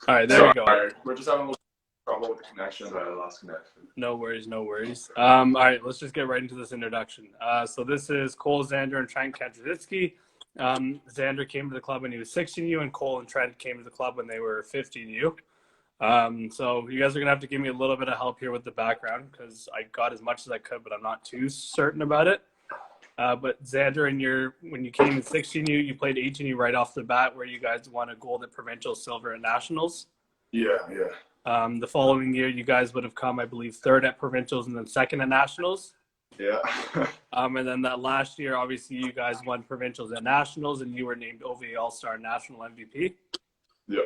All right, there we go. Sorry, we're just having a little trouble with the connection. Sorry, I lost connection. No worries, no worries. All right, let's just get right into this introduction. So this is Cole, Xander, and Trent Kaczynski. Xander came to the club when he was 16U, and Cole and Trent came to the club when they were 15U. So you guys are going to have to give me a little bit of help here with the background because I got as much as I could, but I'm not too certain about it. But Xander, when you came in 16U, you played 18U right off the bat where you guys won a gold at Provincial, silver at Nationals. Yeah. The following year, you guys would have come, I believe, third at Provincials and then second at Nationals. Yeah. And then that last year, obviously, you guys won Provincials and Nationals, and you were named OVA All-Star National MVP. Yeah.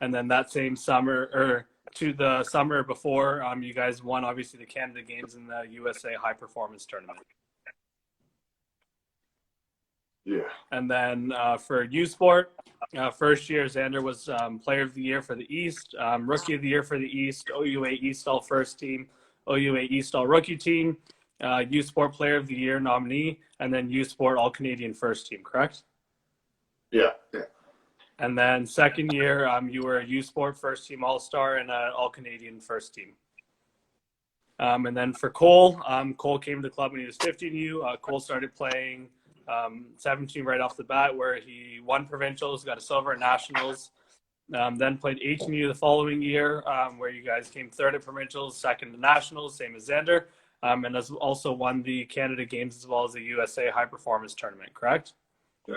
And then that same summer, or to the summer before, you guys won, obviously, the Canada Games in the USA High Performance Tournament. Yeah. And then for U Sport, first year, Xander was Player of the Year for the East, Rookie of the Year for the East, OUA East All First Team, OUA East All Rookie Team, U Sport Player of the Year nominee, and then U Sport All Canadian First Team, correct? Yeah. And then second year, you were a U Sport First Team All-Star and an All Canadian First Team. And then for Cole, Cole came to the club when he was 15U. Cole started playing 17 right off the bat, where he won provincials, got a silver at nationals, then played 18U the following year, where you guys came third at provincials, second to nationals, same as Xander, and has also won the Canada Games as well as the USA High Performance Tournament, correct? Yeah.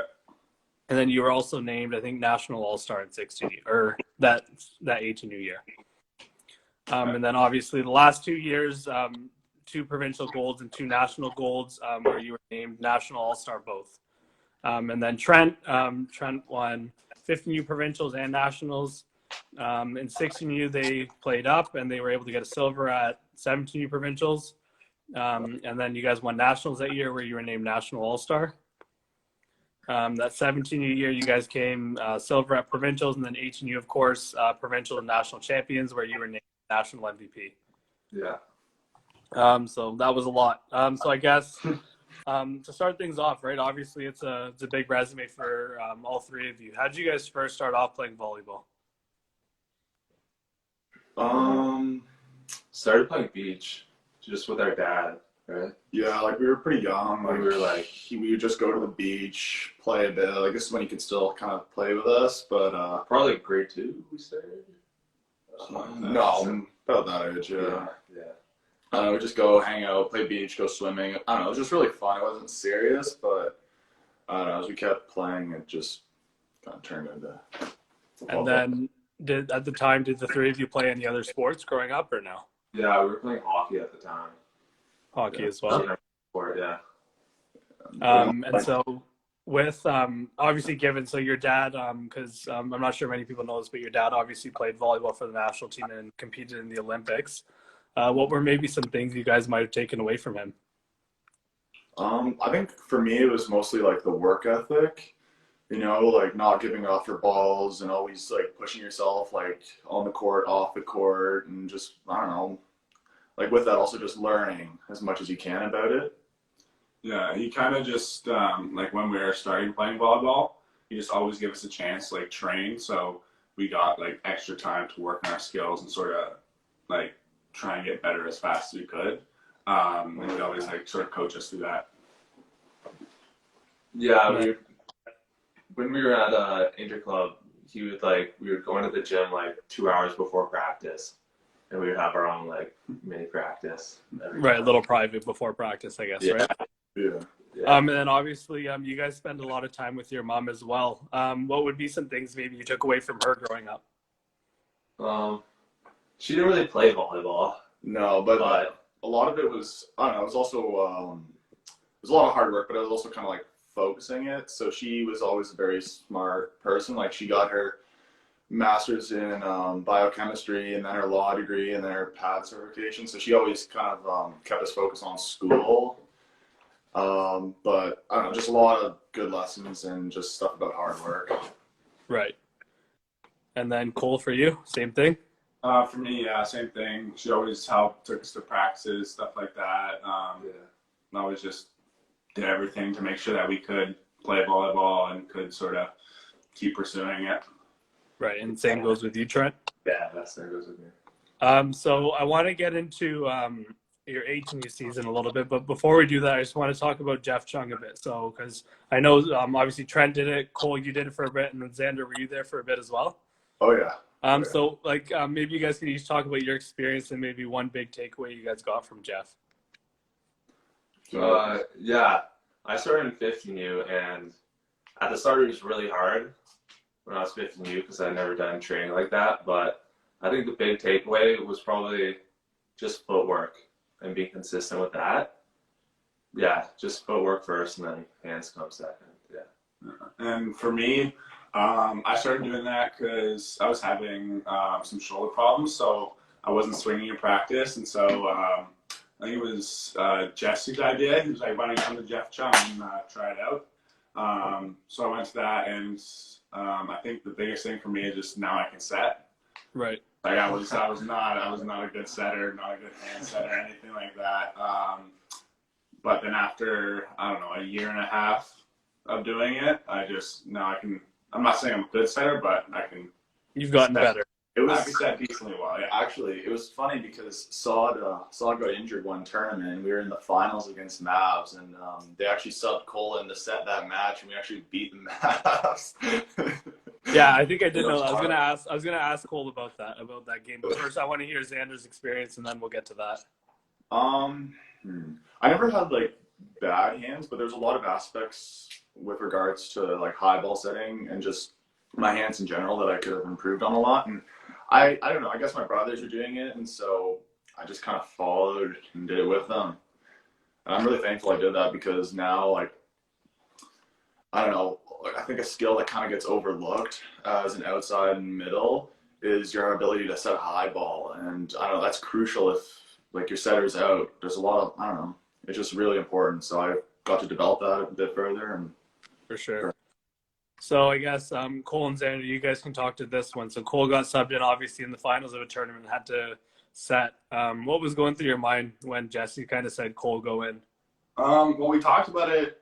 And then you were also named, I think, National All-Star in 16U, or that 18U year. And then obviously the last 2 years, 2 provincial golds and 2 national golds, where you were named National All-Star both. And then Trent won 15U provincials and nationals. In 16U, they played up and they were able to get a silver at 17U provincials. And then you guys won nationals that year where you were named National All-Star. That 17U year, you guys came silver at provincials, and then 18U, of course, provincial and national champions where you were named National MVP. Yeah. So that was a lot. So I guess to start things off, right, obviously it's a big resume for all three of you. How did you guys first start off playing volleyball? Started playing beach just with our dad, right? Yeah, like we were pretty young. Like, we were like, we would just go to the beach, play a bit. Like this is when he could still kind of play with us, but Probably grade 2 we started. No, about that age. Yeah. We just go hang out, play beach, go swimming. I don't know. It was just really fun. It wasn't serious, but I don't know. As we kept playing, it just kind of turned into. And then, did the three of you play any other sports growing up, or no? Yeah, we were playing hockey at the time. Hockey as well. Yeah. And so with obviously given, so your dad, because I'm not sure many people know this, but your dad obviously played volleyball for the national team and competed in the Olympics. What were maybe some things you guys might have taken away from him? I think for me, it was mostly like the work ethic, you know, like not giving up your balls and always like pushing yourself like on the court, off the court, and just, I don't know, like with that also just learning as much as you can about it. Yeah, he kind of just, like when we were starting playing volleyball, he just always gave us a chance to like train. So we got like extra time to work on our skills and sort of like try and get better as fast as we could. And he'd always like sort of coach us through that. Yeah, when we were at Interclub, he would we would go into the gym like 2 hours before practice, and we would have our own like mini practice. Right, a little private before practice, I guess, right? Yeah. And then obviously you guys spend a lot of time with your mom as well. What would be some things maybe you took away from her growing up? She didn't really play volleyball. No, but a lot of it was, I don't know, it was also, it was a lot of hard work, but it was also kind of like focusing it. So she was always a very smart person. Like she got her master's in biochemistry and then her law degree and then her PAD certification. So she always kind of kept us focused on school. But I don't know, just a lot of good lessons and just stuff about hard work. Right. And then Cole, for you, same thing? For me, yeah, same thing. She always helped, took us to practices, stuff like that. And always just did everything to make sure that we could play volleyball and could sort of keep pursuing it. Right, and same goes with you, Trent. Yeah, that's there goes with me. So I want to get into your HNU season a little bit, but before we do that, I just want to talk about Jeff Chung a bit. So, because I know obviously Trent did it, Cole, you did it for a bit, and then Xander, were you there for a bit as well? Oh yeah. So like maybe you guys can each talk about your experience and maybe one big takeaway you guys got from Jeff. Yeah, I started in 15U, and at the start it was really hard when I was 15U because I'd never done training like that. But I think the big takeaway was probably just footwork and being consistent with that. Yeah, just footwork first, and then hands come second. Yeah. And for me, I started doing that because I was having some shoulder problems, so I wasn't swinging in practice, and so I think it was Jesse's idea. He was like, "Why don't you come to Jeff Chung and try it out?" So I went to that, and I think the biggest thing for me is just now I can set. Right. Like I was not a good setter, not a good hand setter, anything like that. But then after I don't know a year and a half of doing it, now I can. I'm not saying I'm a good setter, but I can. You've gotten better. I can set decently well. Yeah. Actually, it was funny because Saad got injured one tournament, and we were in the finals against Mavs, and they actually subbed Cole in to set that match, and we actually beat the Mavs. Yeah, I think I did know that. I was gonna ask Cole about that game. But first, I want to hear Xander's experience, and then we'll get to that. I never had like bad hands, but there's a lot of aspects with regards to like high ball setting and just my hands in general that I could have improved on a lot. And I don't know, I guess my brothers were doing it, and so I just kind of followed and did it with them. And I'm really thankful I did that because now, like, I don't know, like, I think a skill that kind of gets overlooked as an outside and middle is your ability to set a high ball. And I don't know, that's crucial if like your setter's out. There's a lot of, I don't know, it's just really important. So I got to develop that a bit further. And for sure. So I guess Cole and Xander, you guys can talk to this one. So Cole got subbed in obviously in the finals of a tournament, had to set. What was going through your mind when Jesse kind of said Cole go in? Well, we talked about it,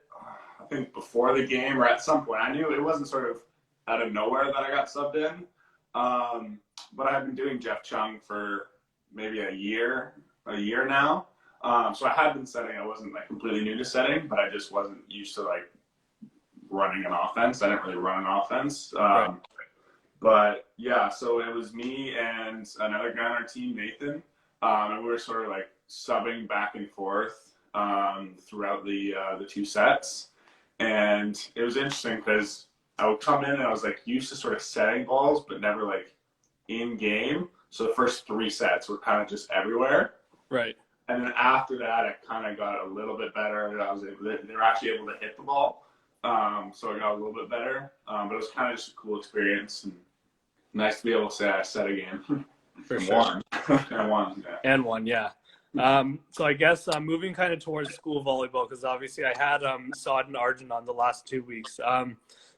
I think before the game or at some point. I knew it wasn't sort of out of nowhere that I got subbed in. But I've been doing Jeff Chung for maybe a year now. So I had been setting. I wasn't like completely new to setting, but I just wasn't used to like running an offense. I didn't really run an offense. Right. But yeah, so it was me and another guy on our team, Nathan, and we were sort of like subbing back and forth throughout the two sets. And it was interesting because I would come in and I was like used to sort of setting balls, but never like in game. So the first 3 sets were kind of just everywhere. Right. And then after that, I kind of got a little bit better. They were actually able to hit the ball. So I got a little bit better. But it was kind of just a cool experience and nice to be able to say I set a game. For sure. And won. Yeah. And one, yeah. So I guess moving kind of towards school volleyball, because obviously I had Saad and Arjun on the last 2 weeks.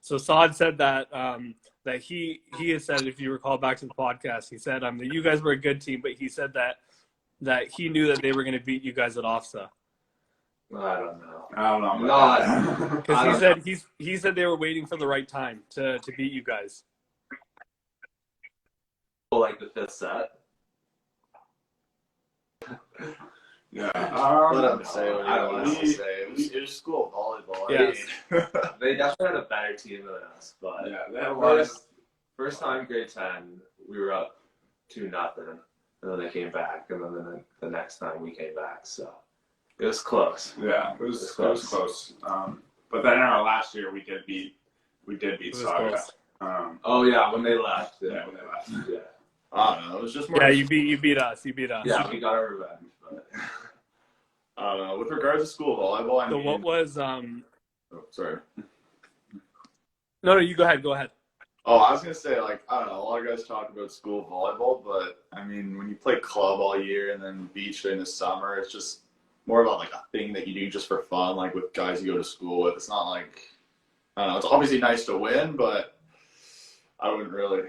So Saad said that that he has said, if you recall back to the podcast, he said that you guys were a good team, but he said that he knew that they were going to beat you guys at OFSA. I don't know. I don't know. Because he said they were waiting for the right time to beat you guys. Like the 5th set. let him say what he wants to say. It was school volleyball. Yes. They definitely had a better team than us, but Yeah, they had a lot of. first time grade 10, we were up 2-0, and then they came back, and then the next time we came back, so it was close. Yeah, it was close. But then in our last year, we did beat Saga. Close. Yeah, when they left. Yeah, when they left. Yeah. I don't know. It was just more. Yeah, you beat us. Yeah, we got our revenge. But I don't know. With regards to school volleyball, So what was Oh, sorry. No, you go ahead. Oh, I was gonna say, like, I don't know. A lot of guys talk about school volleyball, but I mean, when you play club all year and then beach during the summer, it's just more about like a thing that you do just for fun, like with guys you go to school with. It's not like, I don't know. It's obviously nice to win, but I wouldn't really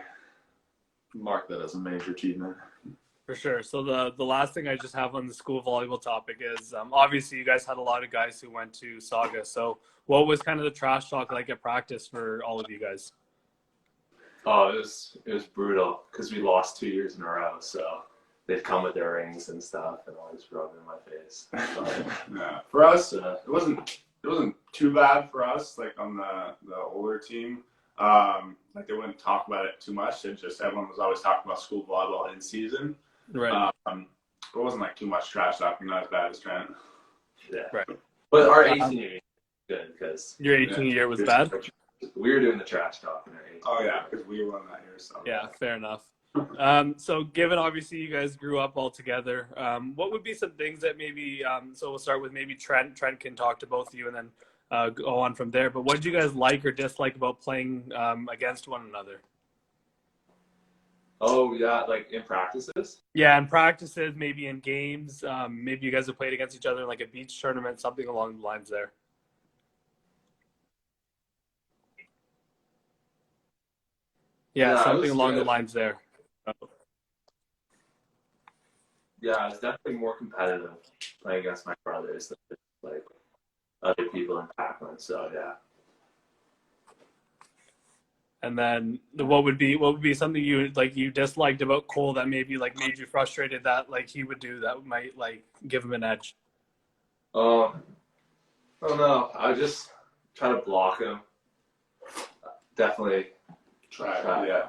mark that as a major achievement. For sure. So the last thing I just have on the school volleyball topic is obviously you guys had a lot of guys who went to Saga. So what was kind of the trash talk like at practice for all of you guys? Oh, it was brutal because we lost 2 years in a row. So they'd come with their rings and stuff and always rub it in my face. But, Yeah. For us, it wasn't too bad for us. Like on the older team, like they wouldn't talk about it too much. It just everyone was always talking about school volleyball in season. Right. It wasn't like too much trash talking, not as bad as Trent. yeah. Right. But our 18 year was good because Your 18 year was bad? we were doing the trash talking at 18. Oh yeah, because we won that year. So Yeah, fair enough. So given obviously you guys grew up all together, what would be some things that maybe, so we'll start with maybe Trent. Trent can talk to both of you and then go on from there. But what did you guys like or dislike about playing against one another? Oh yeah, like in practices. Yeah, in practices, maybe in games. Maybe you guys have played against each other in like a beach tournament, something along the lines there. Yeah, Yeah, something along the good. lines there. Yeah, it's definitely more competitive playing against my brothers than like other people in Packland. So yeah. And then what would be something you disliked about Cole that maybe like made you frustrated that like he would do that might like give him an edge? I don't know. I just try to block him. Definitely. yeah.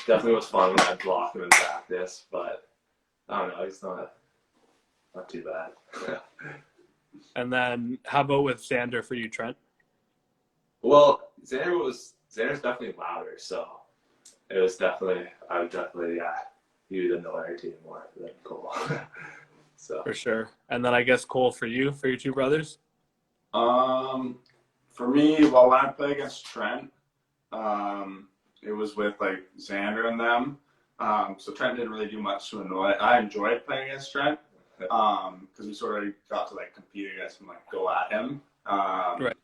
Definitely was fun when I blocked him in practice, but I don't know. He's not too bad. And then how about with Xander for you, Trent? Well, Xander's definitely louder, so it was definitely he would annoy our team more than Cole. So For sure. And then I guess Cole for you, for your two brothers? For me, well, when I play against Trent, it was with like Xander and them. So Trent didn't really do much to annoy. I enjoyed playing against Trent because we sort of got to like compete against him, like go at him. Right.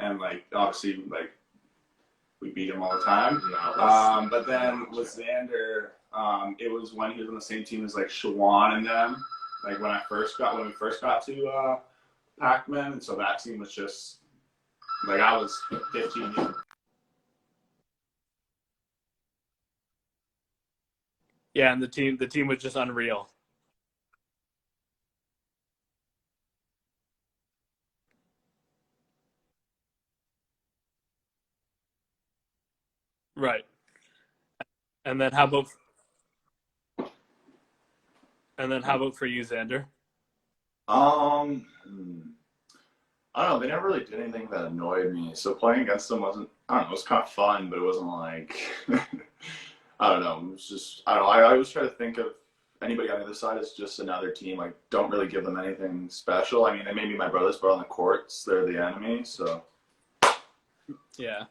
And like obviously like we beat him all the time. no, But then with Xander, it was when he was on the same team as like Shawan and them. Like when we first got to Pac-Man, and so that team was just like I was 15 years. Yeah, and the team was just unreal. Right. And then how about for you, Xander? I don't know. They never really did anything that annoyed me. So playing against them wasn't. I don't know. It was kind of fun, but it wasn't like. I don't know. It was just. I don't know. I always try to think of anybody on the other side as just another team. Like, don't really give them anything special. I mean, they may be my brothers, but on the courts, they're the enemy. So. Yeah.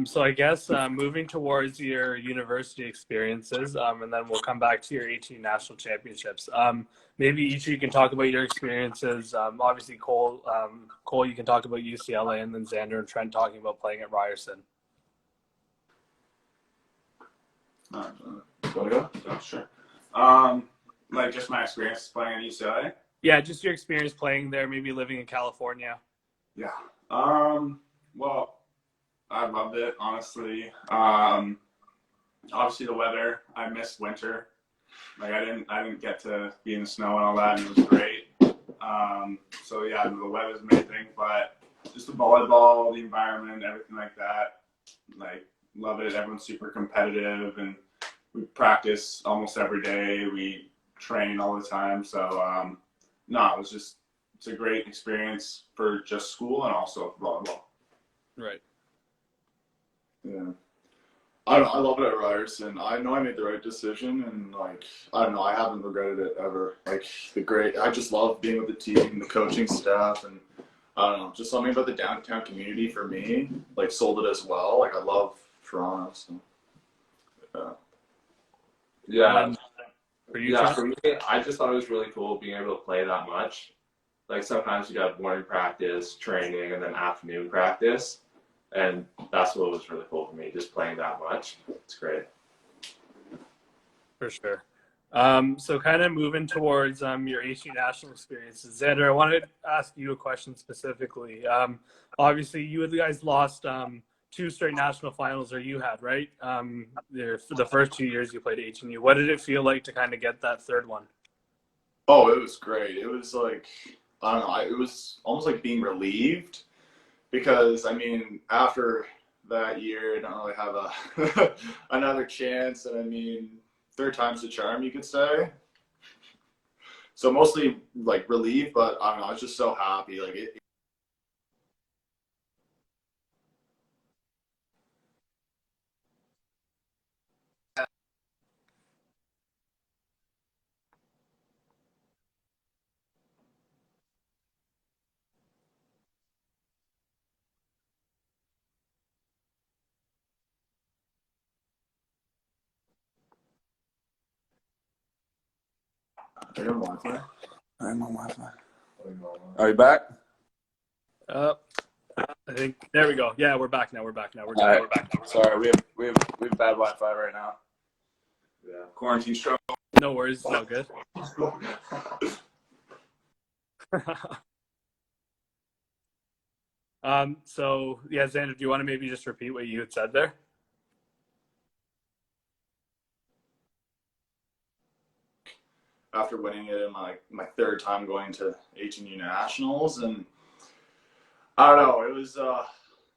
So I guess moving towards your university experiences, and then we'll come back to your 18 national championships. Maybe each of you can talk about your experiences. Obviously, Cole, you can talk about UCLA, and then Xander and Trent talking about playing at Ryerson. Want to go? Oh, sure. Like just my experience playing at UCLA. Yeah, just your experience playing there, maybe living in California. Yeah. Well, I loved it, honestly. Obviously the weather, I missed winter. Like I didn't get to be in the snow and all that, and it was great. So yeah, the weather's amazing, but just the volleyball, the environment, everything like that, like love it. Everyone's super competitive, and we practice almost every day. We train all the time. So no, it's a great experience for just school and also for volleyball. Right. Yeah. I don't know. I love it at Ryerson. I know I made the right decision, and like I don't know, I haven't regretted it ever. Like I just love being with the team, the coaching staff, and I don't know, just something about the downtown community for me like sold it as well. Like I love Toronto, so yeah. For you, Yeah, Trent? for me, I just thought it was really cool being able to play that much. Like sometimes you have morning practice, training, and then afternoon practice. And that's what was really cool for me, just playing that much. It's great. For sure. So kind of moving towards your 18 national experiences. Xander, I wanted to ask you a question specifically. Obviously, you guys lost 2 straight national finals, or you had, right? For the first 2 years you played H&U. What did it feel like to kind of get that third one? Oh, it was great. It was like, I don't know, it was almost like being relieved because, I mean, after that year, I don't really have another chance. And I mean, third time's the charm, you could say. So mostly like relieved, but I don't know, I was just so happy. Like Are you on Wi-Fi? I'm on Wi-Fi. Are you back? I think there we go. Yeah, we're back now. We're back now. All right. Sorry, we have bad Wi-Fi right now. Yeah. Quarantine struggle. No worries. It's all good. So yeah, Xander, do you want to maybe just repeat what you had said there? after winning it in my third time going to H&U Nationals, and I don't know, it was a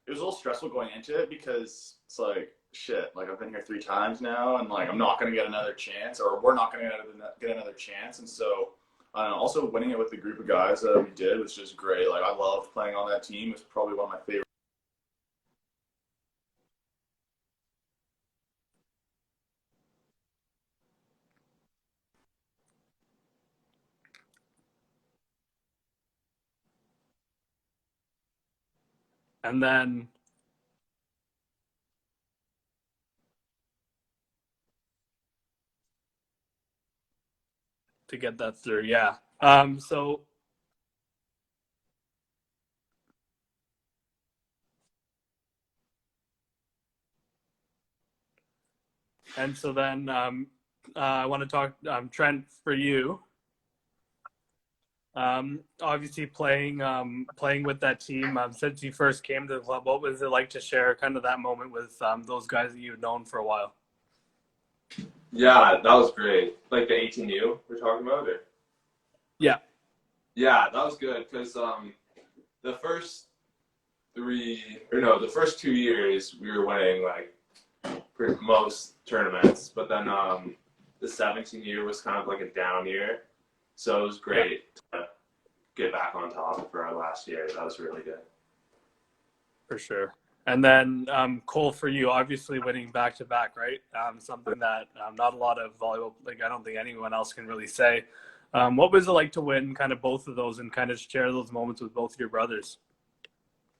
little stressful going into it because it's like, shit, like I've been here 3 times now, and like I'm not gonna get another chance, or we're not gonna get another chance, and so I don't know. Also, winning it with the group of guys that we did was just great. Like I loved playing on that team. It's probably one of my favorite. And then to get that through, yeah. So and so then I want to talk Trent for you. Obviously playing with that team since you first came to the club, what was it like to share kind of that moment with those guys that you've known for a while? Yeah, that was great. Like the 18U we're talking about, or? Yeah. Yeah, that was good because the first 2 years we were winning like most tournaments, but then the 17 year was kind of like a down year, so it was great to get back on top for our last year. That was really good. For sure. And then Cole, for you, obviously winning back-to-back, right? Something that not a lot of volleyball, like I don't think anyone else can really say. What was it like to win kind of both of those and kind of share those moments with both of your brothers?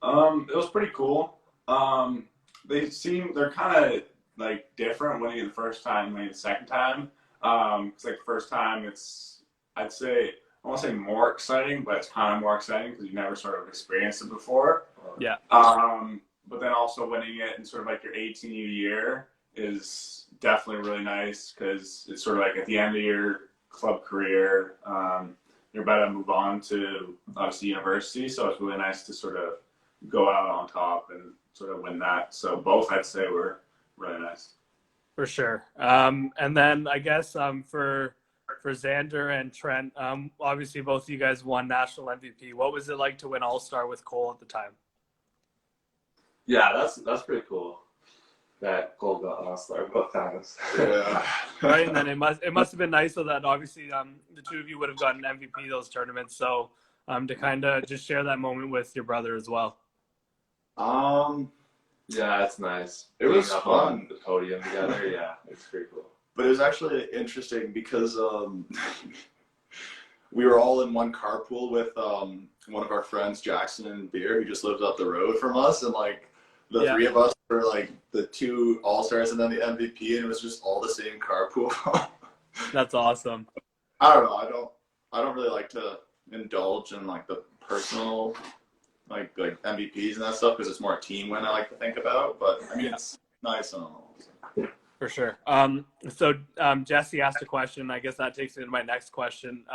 It was pretty cool. They're kind of like different winning it the first time, winning the second time. It's like the first time I won't say more exciting, but it's kind of more exciting because you've never sort of experienced it before. Yeah. But then also winning it in sort of like your 18U year is definitely really nice because it's sort of like at the end of your club career, you're about to move on to obviously university. So it's really nice to sort of go out on top and sort of win that. So both I'd say were really nice. For sure. And then I guess for Xander and Trent, obviously both of you guys won national MVP. What was it like to win All-Star with Cole at the time? Yeah, that's pretty cool. That Cole got All-Star both times. Yeah. Right, and then it must have been nice so that obviously the two of you would have gotten MVP those tournaments. So to kind of just share that moment with your brother as well. Yeah, it's nice. It was Being up fun. on the podium together. Yeah, it's pretty cool. But it was actually interesting because we were all in one carpool with one of our friends, Jackson and Beer, who just lives up the road from us, and like the 3 of us were like the 2 All-Stars and then the MVP, and it was just all the same carpool. That's awesome. I don't know. I don't really like to indulge in like the personal like MVPs and that stuff because it's more a team win I like to think about. But I mean, it's nice and all. For sure. So Jesse asked a question. I guess that takes me to my next question.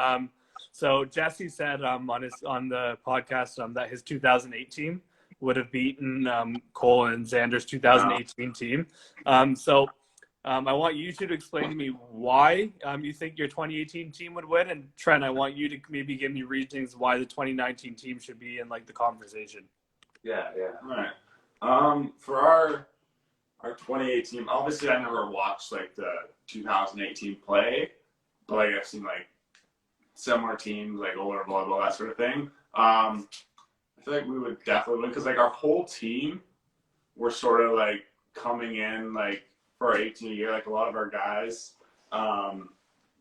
So Jesse said on the podcast that his 2008 team would have beaten Cole and Xander's 2018 team. I want you two to explain to me why you think your 2018 team would win, and Trent, I want you to maybe give me reasons why the 2019 team should be in like the conversation. Yeah. All right. For our 2018, obviously I never watched like the 2018 play, but like I've seen like similar teams like older volleyball, that sort of thing. I feel like we would definitely win because like our whole team were sort of like coming in like for our 18 year, like a lot of our guys,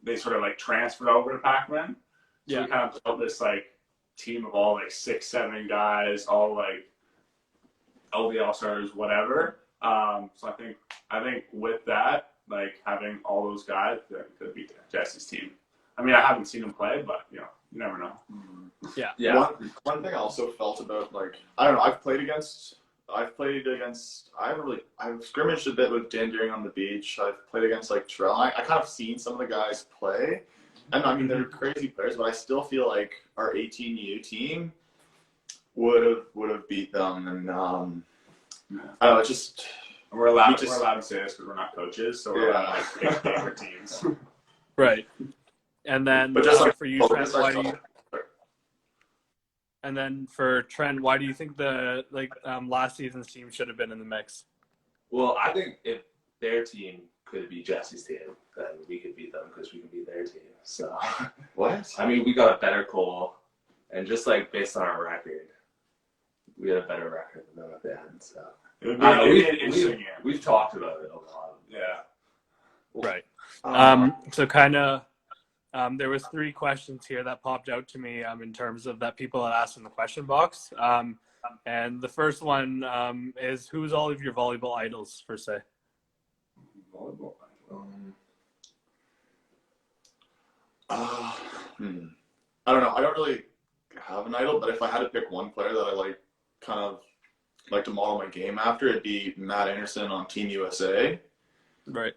they sort of like transferred over to Pac-Man. So we kind of built this like team of all like 6, 7 guys, all like LVL stars, whatever. So I think with that, like having all those guys, that could be Jesse's team. I mean, I haven't seen him play, but you never know. Yeah. One thing I also felt about like I don't know. I've scrimmaged a bit with Dandering on the beach. I've played against like Terrell. I kind of seen some of the guys play, and I mean they're crazy players, but I still feel like our 18U team would have beat them, and I don't know. It's just We're allowed to say this because we're not coaches, so we're allowed to pick favorite teams. Right. And then But just for you, Trent, and then for Trent, why do you think the last season's team should have been in the mix? Well, I think if their team could beat Jesse's team, then we could beat them because we can beat their team. So, what? I mean, we got a better Cole, and just like based on our record, we had a better record than them at the end. So It would be an interesting game. We've talked about it a lot. Yeah. Right. So kind of, there was 3 questions here that popped out to me in terms of that people had asked in the question box. And the first one is, who's all of your volleyball idols, per se? Volleyball. I don't know. I don't really have an idol, but if I had to pick one player that I kind of like to model my game after, it'd be Matt Anderson on Team USA. Right.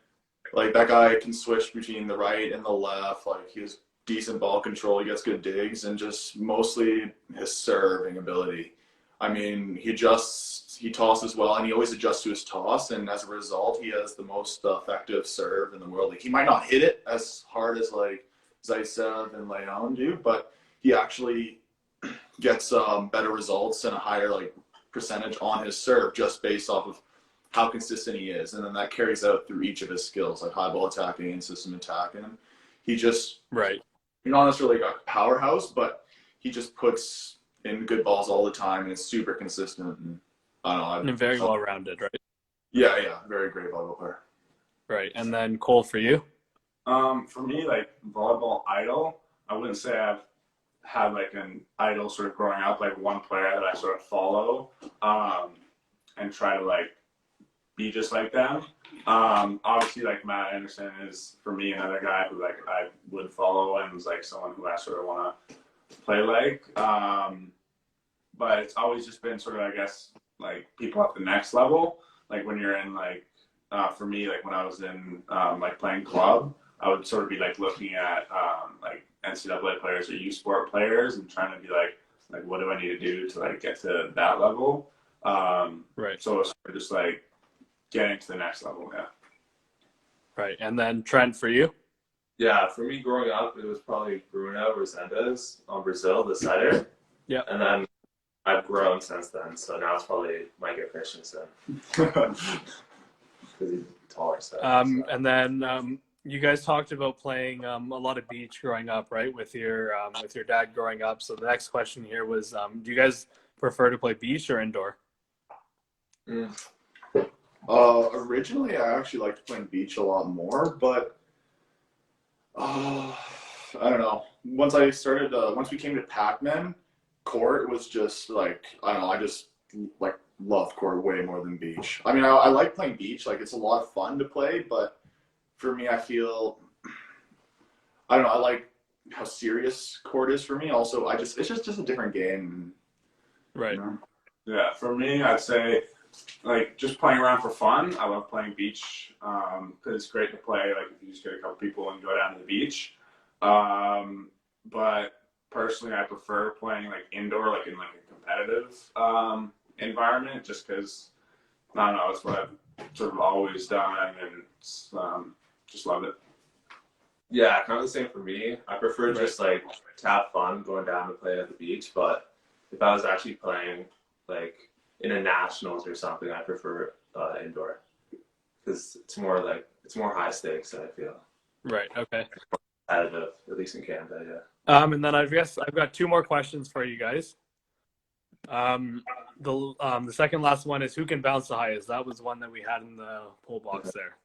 Like that guy can switch between the right and the left. Like he has decent ball control. He gets good digs, and just mostly his serving ability. I mean, he tosses well, and he always adjusts to his toss. And as a result, he has the most effective serve in the world. Like he might not hit it as hard as like Zaitsev and Leon do, but he actually gets better results and a higher like percentage on his serve just based off of how consistent he is, and then that carries out through each of his skills, like high ball attacking and system attacking. He just Right. You're not necessarily like a powerhouse, but he just puts in good balls all the time, and it's super consistent. And I don't know, And very well rounded, right? Yeah, very great volleyball player. Right. And then Cole, for you? For me, like volleyball idol, I wouldn't say I've had like an idol sort of growing up, like one player that I sort of follow and try to like be just like them. Obviously, like Matt Anderson is for me another guy who like I would follow and was like someone who I sort of want to play like. But it's always just been sort of, I guess, like people at the next level. Like when you're in like for me, like when I was in like playing club, I would sort of be like looking at like NCAA players or U Sport players and trying to be like what do I need to do to like get to that level? Right. So it's sort of just like getting to the next level, yeah. Right. And then Trent, for you? Yeah, for me growing up, it was probably Bruno Resendez on Brazil, the setter. Yeah. And then I've grown since then, so now it's probably Micah Christensen because he's taller. So. And then you guys talked about playing a lot of beach growing up, right? With your dad growing up. So the next question here was, do you guys prefer to play beach or indoor? Originally, I actually liked playing beach a lot more, but I don't know. Once we came to Pac-Man, court was just like, I don't know, I just like loved court way more than beach. I mean, I like playing beach, like it's a lot of fun to play, but for me, I feel, I don't know, I like how serious court is for me. Also, it's just a different game. Right. You know? Yeah, for me, I'd say like just playing around for fun. I love playing beach because it's great to play. Like if you just get a couple people and go down to the beach. But personally, I prefer playing like indoor, like in like a competitive environment, just because I don't know, it's what I've sort of always done, and just love it. Yeah, kind of the same for me. I prefer just like to have fun going down to play at the beach, but if I was actually playing like in a nationals or something, I prefer indoor because it's more high stakes. I feel Right. Okay. competitive, at least in Canada. Yeah. And then I guess I've got two more questions for you guys. The second last one is who can bounce the highest. That was one that we had in the poll box there.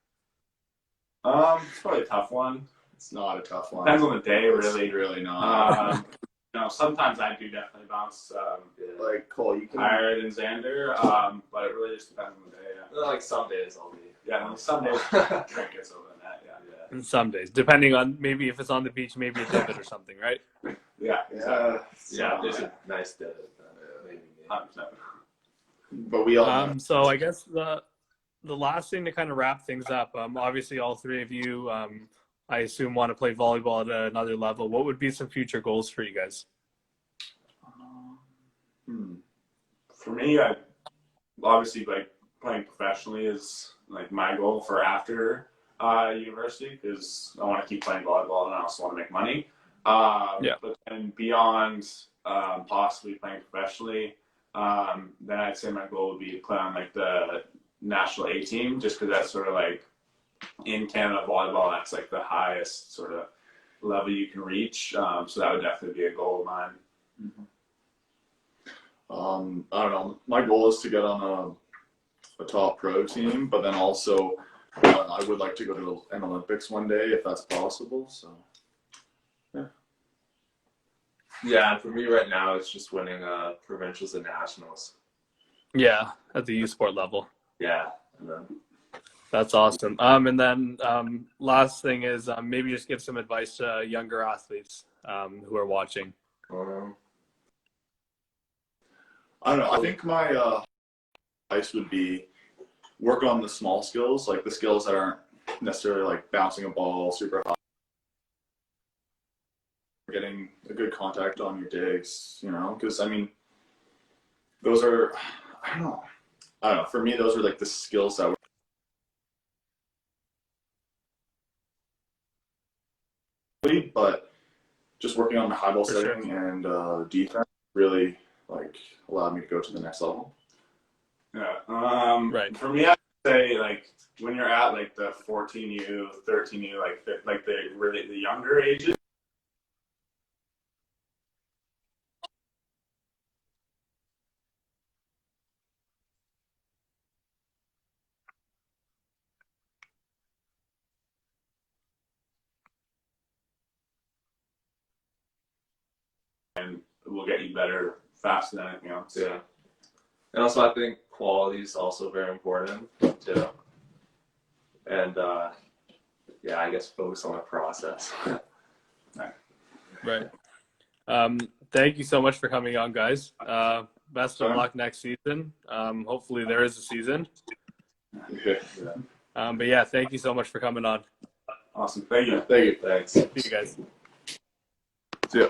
It's probably a tough one. It's not a tough one. Depends on the day, It's really. really not. Sometimes I do definitely bounce Like Cole, you can. higher than Xander, but it really just depends on the day. Yeah, Like some days I'll be. yeah, some days Trent gets over the net. Yeah, And some days, depending on maybe if it's on the beach, maybe a divot or something, right? yeah, Yeah. Yeah, there's a nice day. Maybe. 100%. But we all. So I guess the last thing to kind of wrap things up. Obviously, all three of you, I assume, want to play volleyball at another level. What would be some future goals for you guys? For me, I obviously like playing professionally is like my goal for after university, because I want to keep playing volleyball and I also want to make money. But then beyond possibly playing professionally, then I'd say my goal would be to play on like the national A team, just because that's sort of like in Canada volleyball, that's like the highest sort of level you can reach. So that would definitely be a goal of mine. I don't know. My goal is to get on a top pro team, but then also I would like to go to an Olympics one day if that's possible. So Yeah, and for me right now, it's just winning provincials and nationals. Yeah, at the U Sport level. Yeah, and then That's awesome. And then last thing is maybe just give some advice to younger athletes who are watching. I don't know. I think my advice would be work on the small skills, like the skills that aren't necessarily like bouncing a ball super high, getting a good contact on your digs, because I mean, those are, I don't know. For me, those are like the skills that but just working on the high ball setting and defense really like allowed me to go to the next level. Yeah. Right. For me, I'd say like when you're at like the 14U, 13U, like the younger ages. And will get you better faster than anything else. yeah. And also, I think quality is also very important too. And yeah, I guess focus on the process. Right. Thank you so much for coming on, guys. Best of luck next season. Hopefully there is a season. But yeah, thank you so much for coming on. Awesome. Thank you. Thank you. Thanks. See you guys. See ya.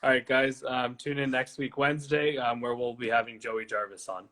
All right, guys. Tune in next week, Wednesday, where we'll be having Joey Jarvis on.